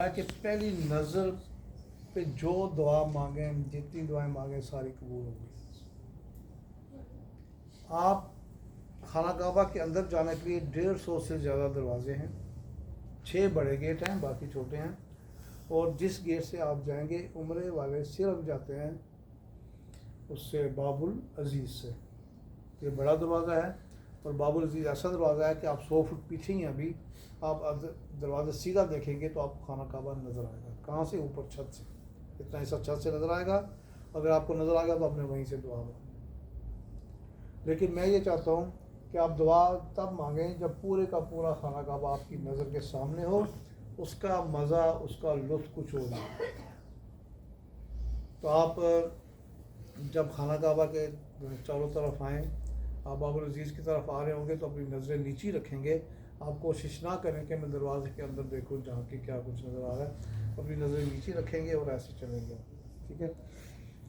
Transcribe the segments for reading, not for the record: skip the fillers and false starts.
कि पहली नज़र पे जो दुआ मांगें, जितनी दुआएं मांगें सारी कबूल होगी। आप खाना काबा के अंदर जाने के लिए 150 से ज़्यादा दरवाजे हैं। 6 बड़े गेट हैं, बाकी छोटे हैं। और जिस गेट से आप जाएंगे, उम्रे वाले सिर्फ जाते हैं उससे बाबुल अजीज़ से। ये बड़ा दरवाज़ा है और बाबुल अजीज़ ऐसा दरवाज़ा है कि आप 100 फुट पीछे ही अभी आप दरवाज़ा सीधा देखेंगे तो आपको खाना काबा नज़र आएगा। कहाँ से? ऊपर छत से, इतना हिस्सा छत से नज़र आएगा। अगर आपको नज़र आएगा तो आपने वहीं से दुआ मांगी। लेकिन मैं ये चाहता हूँ कि आप दुआ तब मांगें जब पूरे का पूरा खाना काबा आपकी नज़र के सामने हो, उसका मज़ा, उसका लुत्फ़ कुछ हो जाए। तो आप जब खाना काबा के चारों तरफ आएँ, आप बाबुल अजीज़ की तरफ आ रहे होंगे तो अपनी नज़रें नीची रखेंगे। आप कोशिश ना करें कि मैं दरवाजे के अंदर देखूं जहाँ की क्या कुछ नज़र आ रहा है। अपनी नज़रें नीचे रखेंगे और ऐसे चलेंगे, ठीक है।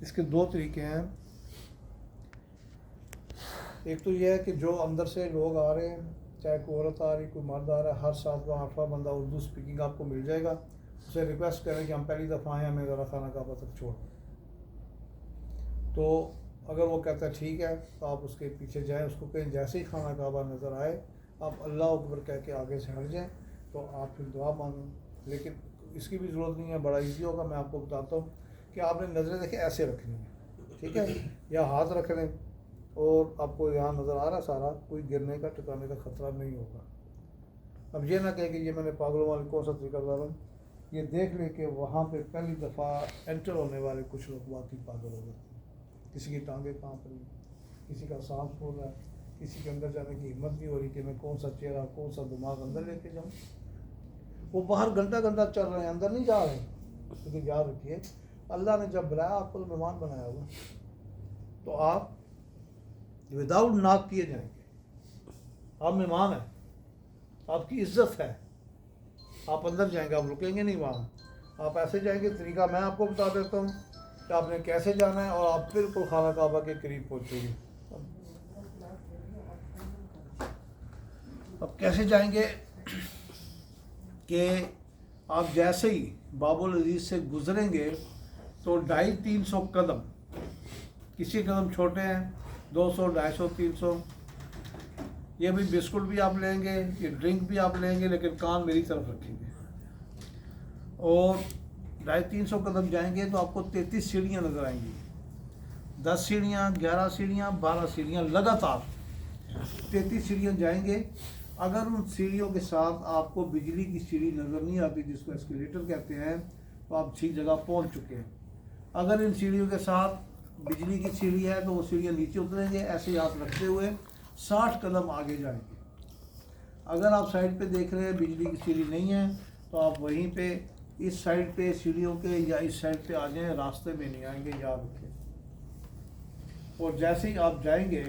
इसके 2 तरीके हैं। एक तो यह है कि जो अंदर से लोग आ रहे हैं, चाहे कोई औरत आ रही, कोई मर्द आ रहा है, हर 7वां 8वां बंदा उर्दू स्पीकिंग आपको मिल जाएगा। उसे रिक्वेस्ट करें कि हम पहली दफ़ा आए, हमें ज़रा खाना काबा तक छोड़। तो अगर वो कहता है ठीक है, तो आप उसके पीछे जाएं, उसको कहें जैसे ही खाना काबा नज़र आए आप अल्लाह अकबर कह के आगे से हट जाएं, तो आप फिर दुआ मांगें। लेकिन इसकी भी ज़रूरत नहीं है, बड़ा इजी होगा। मैं आपको बताता हूँ कि आपने नज़रें देखें ऐसे रखनी है, ठीक है, या हाथ रख लें और आपको यहाँ नज़र आ रहा सारा, कोई गिरने का टुकाने का ख़तरा नहीं होगा। अब ये ना कहें कि ये मैंने पागलों वाले कौन सा तरीका बता रहा हूँ। ये देख लें कि वहाँ पर पहली दफ़ा एंटर होने वाले कुछ लोग वाकई पागल हो जाते हैं। किसी की टांगें काँप रही, किसी का सांस फूल रहा है, किसी के अंदर जाने की हिम्मत नहीं हो रही कि मैं कौन सा चेहरा, कौन सा दिमाग अंदर लेके जाऊँ। वो बाहर घंटा घंटा चल रहे हैं, अंदर नहीं जा रहे। लेकिन याद रखिए, अल्लाह ने जब बुलाया आपको मेहमान बनाया हुआ, तो आप विदाउट नाक किए जाएंगे। आप मेहमान हैं, आपकी इज्जत है। आप अंदर जाएंगे, आप रुकेंगे नहीं वहाँ। आप ऐसे जाएंगे, तरीका मैं आपको बता देता हूँ कि आपने कैसे जाना है और आप बिल्कुल खाना काबा के करीब पहुँचेंगे। अब कैसे जाएंगे कि आप जैसे ही बाबुल अजीज़ से गुजरेंगे तो 250-300 कदम, किसी कदम छोटे हैं, 200, 250, 300। ये भी बिस्कुट भी आप लेंगे, ये ड्रिंक भी आप लेंगे, लेकिन कान मेरी तरफ रखेंगे। और 250-300 कदम जाएंगे तो आपको 33 सीढ़ियाँ नज़र आएंगी। 10 सीढ़ियाँ, 11 सीढ़ियाँ, 12 सीढ़ियाँ, लगातार 33 सीढ़ियाँ जाएंगे। अगर उन सीढ़ियों के साथ आपको बिजली की सीढ़ी नज़र नहीं आती, जिसको एस्केलेटर कहते हैं, तो आप ठीक जगह पहुंच चुके हैं। अगर इन सीढ़ियों के साथ बिजली की सीढ़ी है तो वो सीढ़ियाँ नीचे उतरेंगे, ऐसे हाथ रखते हुए 60 कदम आगे जाएंगे। अगर आप साइड पे देख रहे हैं बिजली की सीढ़ी नहीं है, तो आप वहीं पे इस साइड पे सीढ़ियों के या इस साइड पे आ जाएं, रास्ते में नहीं आएंगे, याद रखें। और जैसे ही आप जाएंगे